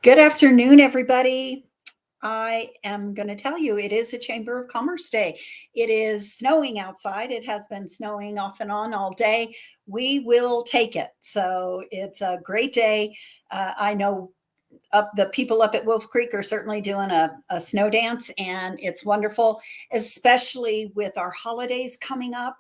Good afternoon, everybody. I am going to tell you it is a Chamber of Commerce Day. It is snowing outside. It has been snowing off and on all day. We will take it. So it's a great day. I know the people up at Wolf Creek are certainly doing a snow dance, and it's wonderful, especially with our holidays coming up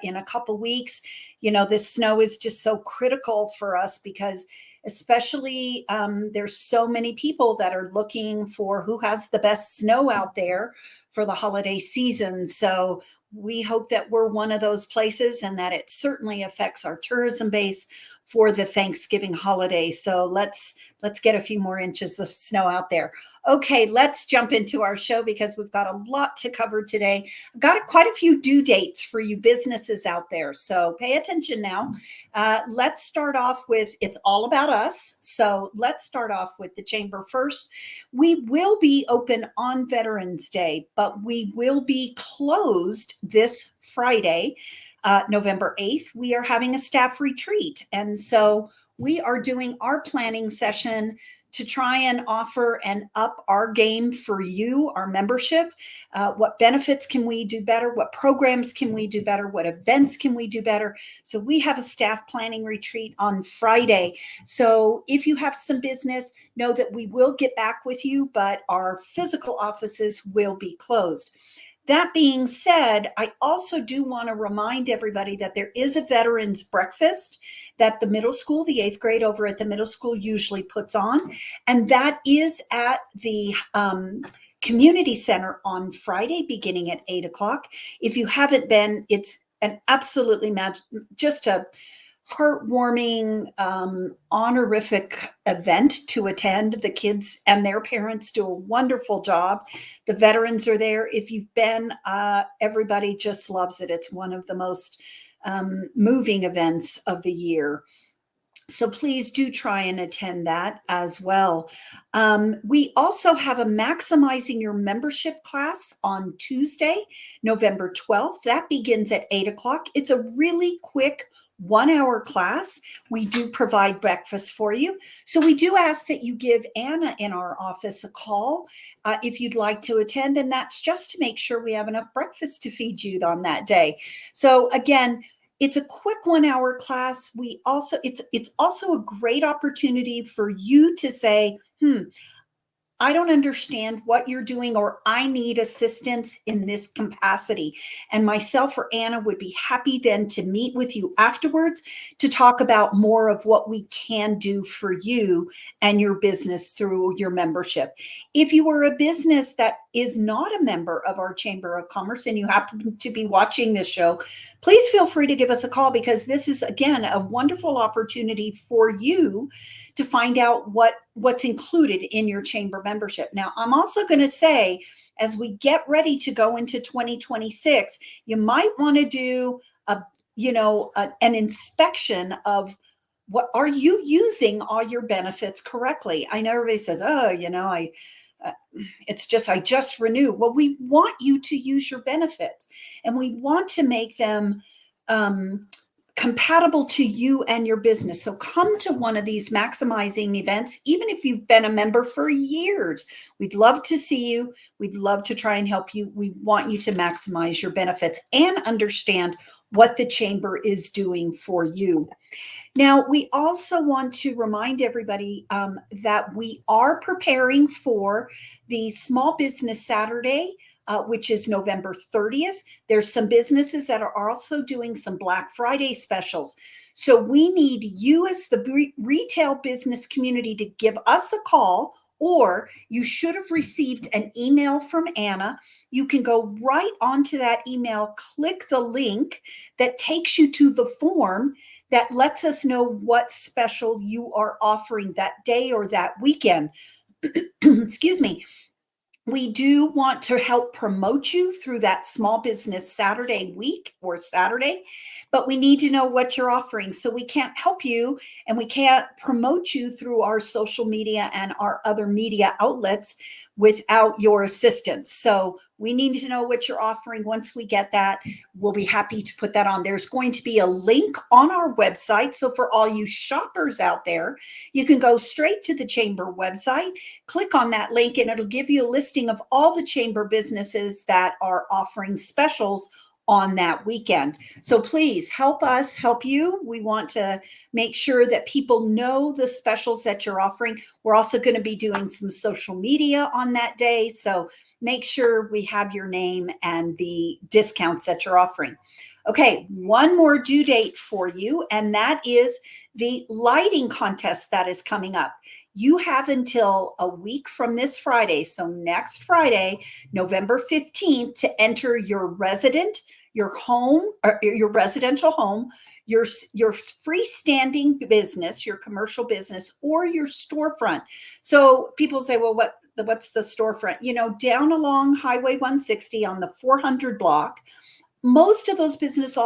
in a couple weeks. This snow is just so critical for us because especially there's so many people that are looking for who has the best snow out there for the holiday season. So we hope that we're one of those places and that it certainly affects our tourism base for the Thanksgiving holiday. So let's get a few more inches of snow out there. Okay, let's jump into our show because we've got a lot to cover today. I've got quite a few due dates for you businesses out there, so pay attention now. Let's start off with It's All About Us. So let's start off with the Chamber first. We will be open on Veterans Day, but we will be closed this Friday, November 8th. We are having a staff retreat, and so we are doing our planning session to try and offer and up our game for you, our membership. What benefits can we do better? What programs can we do better? What events can we do better? So we have a staff planning retreat on Friday. So if you have some business, know that we will get back with you, but our physical offices will be closed. That being said, I also do want to remind everybody that there is a veterans breakfast that the middle school, the 8th grade over at the middle school usually puts on. And that is at the community center on Friday, beginning at 8 o'clock. If you haven't been, it's an absolutely just a heartwarming, honorific event to attend. The kids and their parents do a wonderful job. The veterans are there. If you've been, everybody just loves it. It's one of the most moving events of the year. So please do try and attend that as well. We also have a Maximizing Your Membership class on Tuesday, November 12th. That begins at 8 o'clock. It's a really quick 1-hour class. We do provide breakfast for you. So we do ask that you give Anna in our office a call if you'd like to attend. And that's just to make sure we have enough breakfast to feed you on that day. So again, it's a quick 1-hour class. It's also a great opportunity for you to say, I don't understand what you're doing, or I need assistance in this capacity. And myself or Anna would be happy then to meet with you afterwards to talk about more of what we can do for you and your business through your membership. If you are a business that is not a member of our Chamber of Commerce and you happen to be watching this show, please feel free to give us a call, because this is, again, a wonderful opportunity for you to find out what's included in your chamber membership. Now, I'm also going to say, as we get ready to go into 2026, you might want to do an inspection of what are you using all your benefits correctly. I know everybody says, I just renewed. Well, we want you to use your benefits, and we want to make them compatible to you and your business. So come to one of these maximizing events, even if you've been a member for years. We'd love to see you. We'd love to try and help you. We want you to maximize your benefits and understand what the chamber is doing for you. Now, we also want to remind everybody that we are preparing for the Small Business Saturday, which is November 30th. There's some businesses that are also doing some Black Friday specials. So we need you as the retail business community to give us a call, or you should have received an email from Anna. You can go right onto that email, click the link that takes you to the form that lets us know what special you are offering that day or that weekend. Excuse me. We do want to help promote you through that Small Business Saturday week or Saturday, but we need to know what you're offering. So we can't help you and we can't promote you through our social media and our other media outlets without your assistance. So We need to know what you're offering. Once we get that, we'll be happy to put that on. There's going to be a link on our website. So for all you shoppers out there, you can go straight to the Chamber website, click on that link, and it'll give you a listing of all the Chamber businesses that are offering specials on that weekend. So please help us help you. We want to make sure that people know the specials that you're offering. We're also going to be doing some social media on that day. So make sure we have your name and the discounts that you're offering. Okay, one more due date for you, and that is the lighting contest that is coming up. You have until a week from this Friday, so next Friday, November 15th, to enter your home, or your residential home, your freestanding business, your commercial business, or your storefront. So people say, well, what's the storefront? Down along Highway 160 on the 400 block, most of those businesses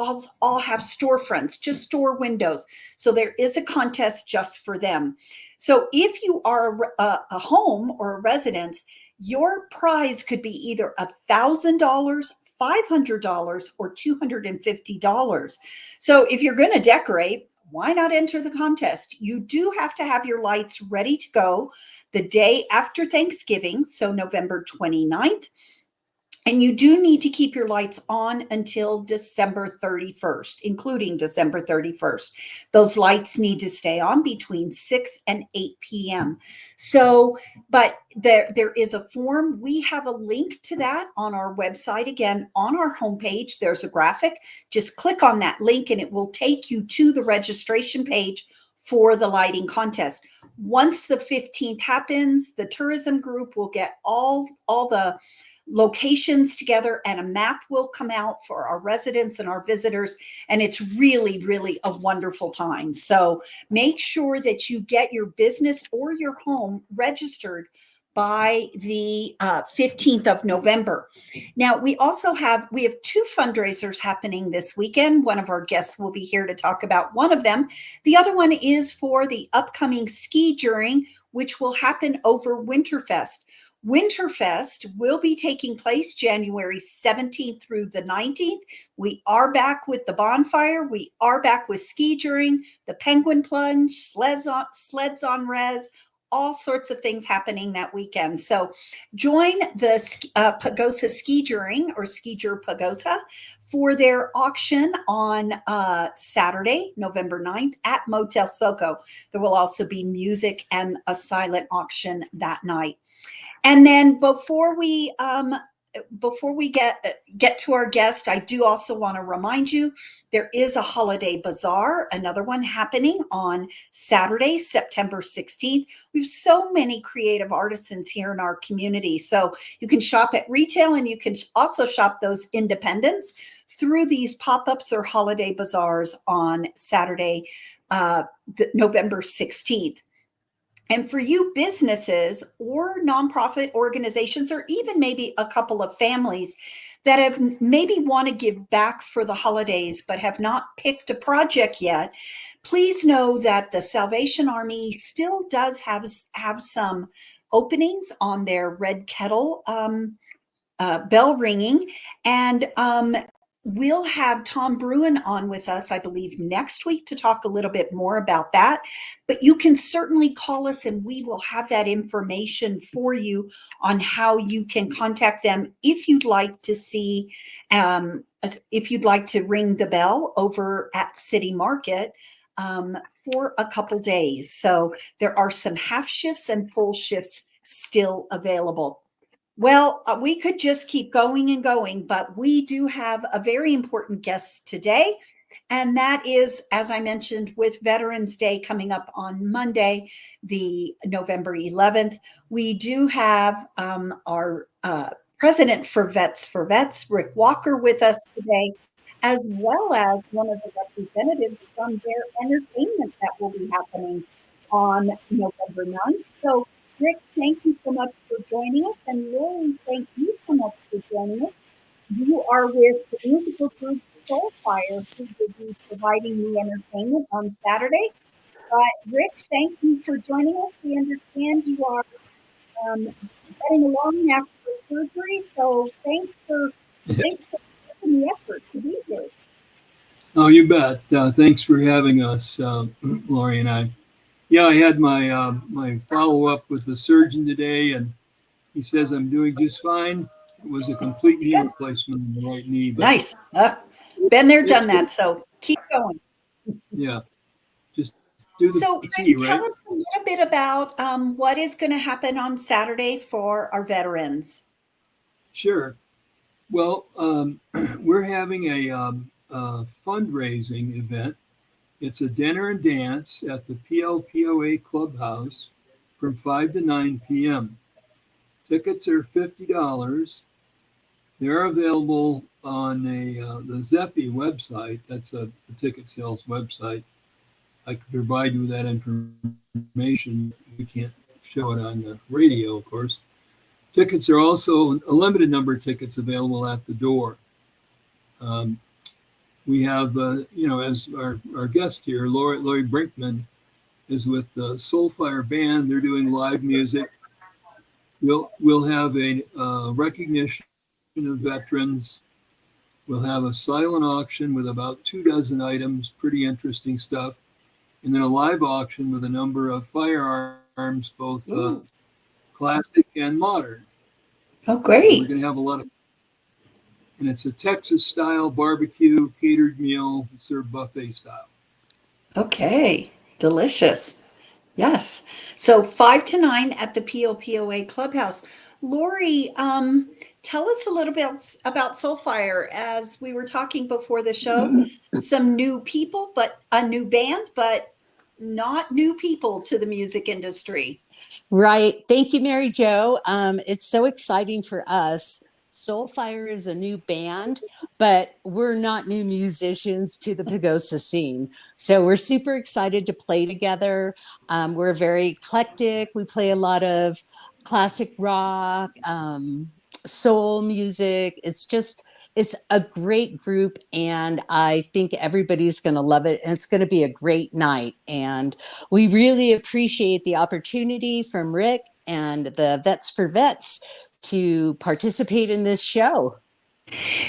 all have storefronts, just store windows. So there is a contest just for them. So if you are a home or a residence, your prize could be either $1,000, $500, or $250. So if you're going to decorate, why not enter the contest? You do have to have your lights ready to go the day after Thanksgiving, so November 29th. And you do need to keep your lights on until December 31st, including December 31st. Those lights need to stay on between 6 and 8 p.m. So, but there is a form. We have a link to that on our website. Again, on our homepage, there's a graphic. Just click on that link and it will take you to the registration page for the lighting contest. Once the 15th happens, the tourism group will get all the locations together and a map will come out for our residents and our visitors. And it's really, really a wonderful time. So make sure that you get your business or your home registered by the 15th of November. Now, we have two fundraisers happening this weekend. One of our guests will be here to talk about one of them. The other one is for the upcoming ski juring, which will happen over Winterfest. Winterfest will be taking place January 17th through the 19th. We are back with the bonfire. We are back with ski juring, the penguin plunge, sleds on res, all sorts of things happening that weekend. So join the Pagosa Ski Juring or Ski Jur Pagosa for their auction on Saturday, November 9th at Motel Soco. There will also be music and a silent auction that night. And then before we get to our guest, I do also want to remind you there is a holiday bazaar, another one happening on Saturday, September 16th. We have so many creative artisans here in our community. So you can shop at retail and you can also shop those independents through these pop-ups or holiday bazaars on Saturday, November 16th. And for you businesses or nonprofit organizations, or even maybe a couple of families that have maybe want to give back for the holidays, but have not picked a project yet, please know that the Salvation Army still does have some openings on their Red Kettle bell ringing. And we'll have Tom Bruin on with us, I believe, next week to talk a little bit more about that. But you can certainly call us and we will have that information for you on how you can contact them if you'd like to see, if you'd like to ring the bell over at City Market for a couple days. So there are some half shifts and full shifts still available. Well, we could just keep going and going, but we do have a very important guest today. And that is, as I mentioned, with Veterans Day coming up on Monday, the November 11th, we do have our president for Vets, Rick Walker, with us today, as well as one of the representatives from their entertainment that will be happening on November 9th. So Rick, thank you so much for joining us. And Laurie, thank you so much for joining us. You are with the musical group Soulfire, who will be providing the entertainment on Saturday. Rick, thank you for joining us. We understand you are getting along after surgery. So thanks for taking the effort to be here. Oh, you bet. Thanks for having us, Lori and I. Yeah, I had my follow up with the surgeon today, and he says I'm doing just fine. It was a complete knee Good. replacement in the right knee, but Nice. Been there, it's done good. that. So keep going. Yeah, just do the So, PT, Rick, right? tell us a little bit about what is going to happen on Saturday for our veterans. Sure. Well, we're having a fundraising event. It's a dinner and dance at the PLPOA Clubhouse from 5 to 9 p.m. Tickets are $50. They're available on the Zephy website. That's a ticket sales website. I can provide you with that information. We can't show it on the radio, of course. Tickets are also a limited number of tickets available at the door. Um, we have, as our guest here, Laurie Brinkmann, is with the Soulfire Band. They're doing live music. We'll have a recognition of veterans. We'll have a silent auction with about 2 dozen items, pretty interesting stuff, and then a live auction with a number of firearms, both Ooh, classic and modern. oh, So we're going to great. have a lot of, and it's a Texas style barbecue catered meal served buffet style. Okay, delicious. Yes. So 5 to 9 at the POPOA Clubhouse. Lori, tell us a little bit about Soulfire. As we were talking before the show, some new people, but a new band, but not new people to the music industry. Right. Thank you, Mary Jo. It's so exciting for us. Soulfire is a new band, but we're not new musicians to the Pagosa scene. So we're super excited to play together. We're very eclectic. We play a lot of classic rock, soul music. It's a great group, and I think everybody's going to love it. And it's going to be a great night. And we really appreciate the opportunity from Rick and the Vets for Vets to participate in this show.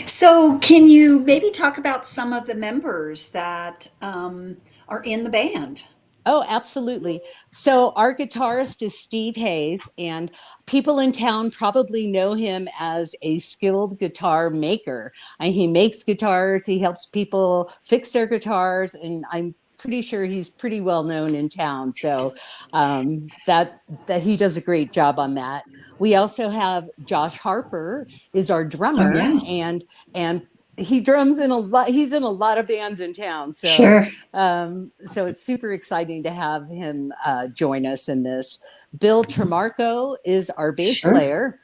So, can you maybe talk about some of the members that are in the band? Oh, absolutely. So, our guitarist is Steve Hayes, and people in town probably know him as a skilled guitar maker. He makes guitars, he helps people fix their guitars, and I'm pretty sure he's pretty well known in town. So, that he does a great job on that. We also have Josh Harper is our Oh, drummer, yeah, and he drums in a lot. He's in a lot of bands in town. So sure, so it's super exciting to have him join us in this. Bill Tremarco is our bass sure. player.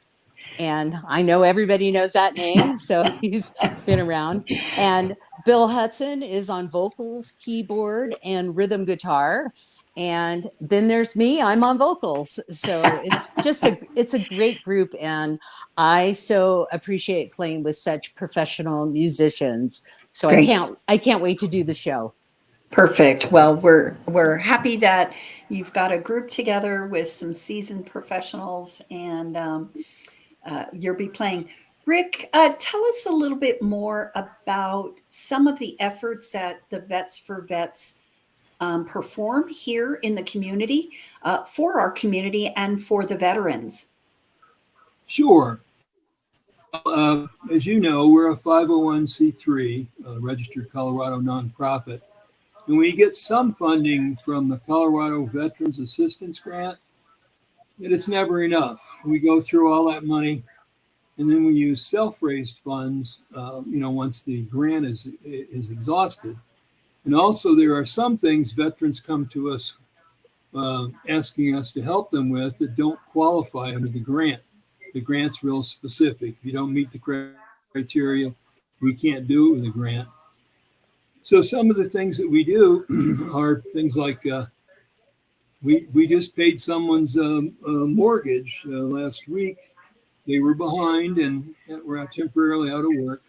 And I know everybody knows that name, so he's been around. And Bill Hudson is on vocals, keyboard, and rhythm guitar. And then there's me, I'm on vocals. So it's a great group, and I so appreciate playing with such professional musicians. So Great. I can't wait to do the show. Perfect. Well, we're happy that you've got a group together with some seasoned professionals, and you'll be playing. Rick, tell us a little bit more about some of the efforts that the Vets for Vets perform here in the community, for our community and for the veterans. Sure. Well, as you know, we're a 501c3, registered Colorado nonprofit. And we get some funding from the Colorado Veterans Assistance Grant, but it's never enough. We go through all that money, and then we use self-raised funds, once the grant is exhausted. And also, there are some things veterans come to us asking us to help them with that don't qualify under the grant. The grant's real specific. If you don't meet the criteria, we can't do it with a grant. So some of the things that we do are things like we just paid someone's mortgage last week. They were behind and were temporarily out of work.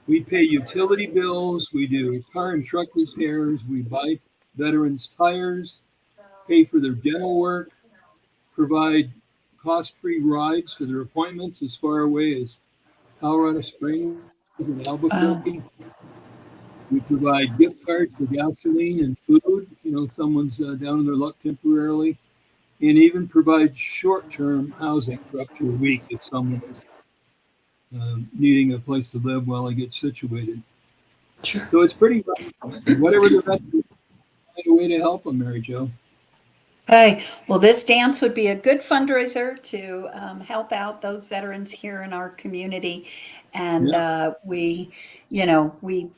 We pay utility bills. We do car and truck repairs. We buy veterans tires, pay for their dental work, provide cost-free rides to their appointments as far away as Colorado Springs and Wow. Albuquerque. We provide gift cards for gasoline and food. Someone's down in their luck temporarily, and even provide short-term housing for up to a week if someone is needing a place to live while they get situated. Sure. So it's pretty much whatever the best way to help them, Mary Jo. Hey, well, this dance would be a good fundraiser to help out those veterans here in our community. And Yeah. we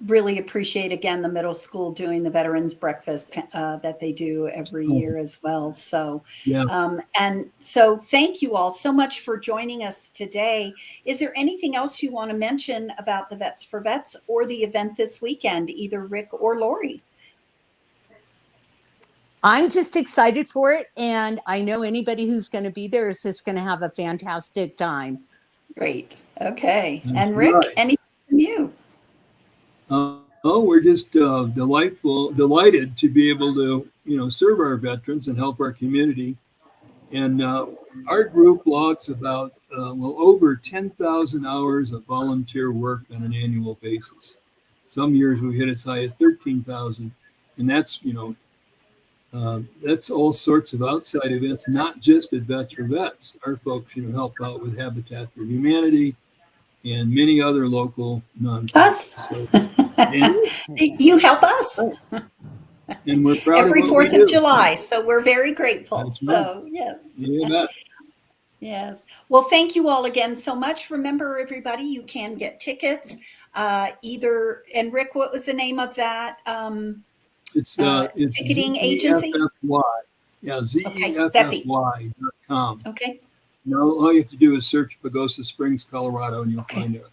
really appreciate, again, the middle school doing the Veterans Breakfast that they do every Oh, year as well. So, yeah. and so thank you all so much for joining us today. Is there anything else you want to mention about the Vets for Vets or the event this weekend, either Rick or Laurie? I'm just excited for it. And I know anybody who's going to be there is just going to have a fantastic time. Great. Okay. That's And Rick, right. anything from you? We're just delighted to be able to, serve our veterans and help our community. And our group logs about, over 10,000 hours of volunteer work on an annual basis. Some years we hit as high as 13,000. And that's all sorts of outside events, not just at Vets for Vets. Our folks, help out with Habitat for Humanity and many other local nonprofits. Us. So, and, You help us and we're proud of every what we 4th of do. July. So we're very grateful. That's right. So, yes. You bet. Yes. Well, thank you all again so much. Remember, everybody, you can get tickets either. And Rick, what was the name of that It's ticketing agency? ZEFFY. Yeah, Okay. Zeffy. ZEFFY.com. Okay. No, all you have to do is search Pagosa Springs, Colorado, and you'll Okay. find us.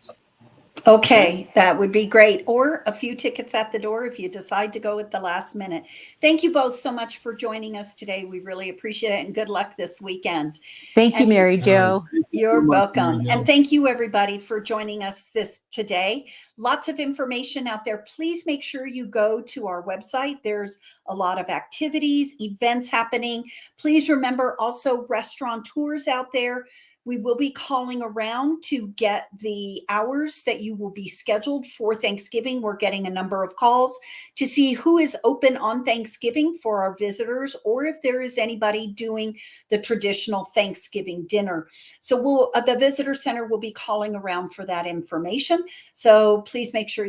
Okay, that would be great. Or a few tickets at the door if you decide to go at the last minute. Thank you both so much for joining us today. We really appreciate it, and good luck this weekend. Thank you, And Mary All right. Jo. Thank you you're so much, welcome. Mary Jo. And thank you, everybody, for joining us today. Lots of information out there. Please make sure you go to our website. There's a lot of activities, events happening. Please remember also restaurateurs out there. We will be calling around to get the hours that you will be scheduled for Thanksgiving. We're getting a number of calls to see who is open on Thanksgiving for our visitors, or if there is anybody doing the traditional Thanksgiving dinner. So the visitor center will be calling around for that information. So please make sure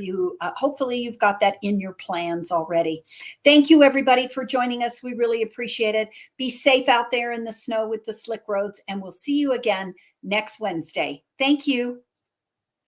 hopefully you've got that in your plans already. Thank you, everybody, for joining us. We really appreciate it. Be safe out there in the snow with the slick roads, and we'll see you again next Wednesday. Thank you.